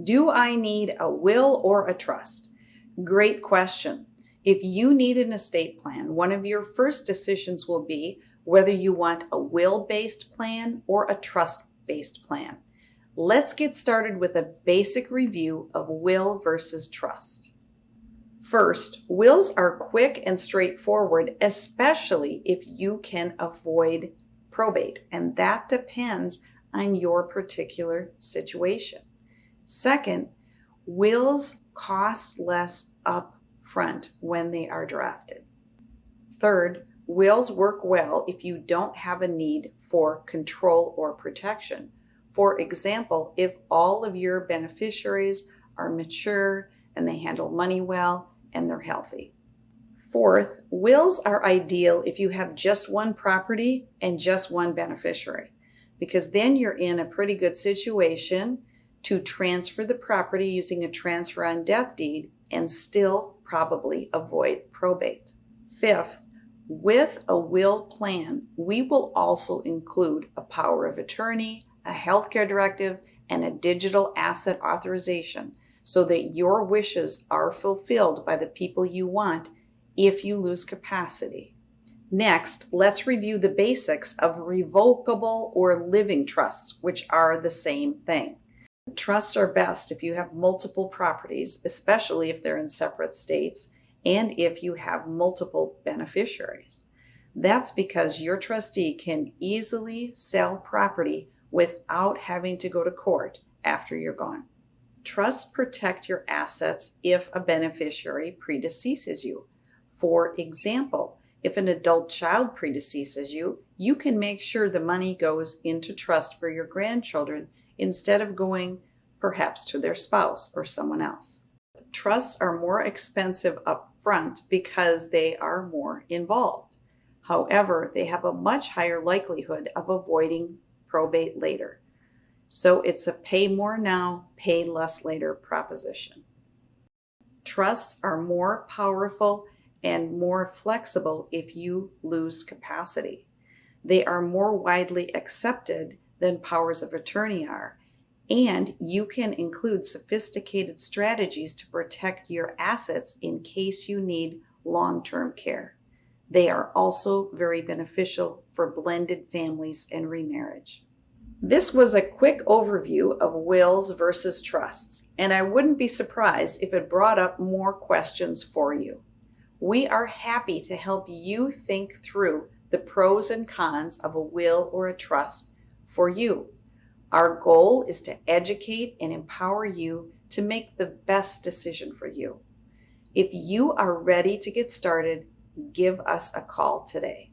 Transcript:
Do I need a will or a trust? Great question. If you need an estate plan, one of your first decisions will be whether you want a will-based plan or a trust-based plan. Let's get started with a basic review of will versus trust. First, wills are quick and straightforward, especially if you can avoid probate, and that depends on your particular situation. Second, wills cost less upfront when they are drafted. Third, wills work well if you don't have a need for control or protection. For example, if all of your beneficiaries are mature and they handle money well and they're healthy. Fourth, wills are ideal if you have just one property and just one beneficiary, because then you're in a pretty good situation to transfer the property using a transfer on death deed and still probably avoid probate. Fifth, with a will plan, we will also include a power of attorney, a healthcare directive, and a digital asset authorization so that your wishes are fulfilled by the people you want if you lose capacity. Next, let's review the basics of revocable or living trusts, which are the same thing. Trusts are best if you have multiple properties, especially if they're in separate states, and if you have multiple beneficiaries. That's because your trustee can easily sell property without having to go to court after you're gone. Trusts protect your assets if a beneficiary predeceases you. For example, if an adult child predeceases you, you can make sure the money goes into trust for your grandchildren instead of going perhaps to their spouse or someone else. Trusts are more expensive up front because they are more involved. However, they have a much higher likelihood of avoiding probate later. So it's a pay more now, pay less later proposition. Trusts are more powerful and more flexible if you lose capacity. They are more widely accepted than powers of attorney are, and you can include sophisticated strategies to protect your assets in case you need long-term care. They are also very beneficial for blended families and remarriage. This was a quick overview of wills versus trusts, and I wouldn't be surprised if it brought up more questions for you. We are happy to help you think through the pros and cons of a will or a trust for you. Our goal is to educate and empower you to make the best decision for you. If you are ready to get started, give us a call today.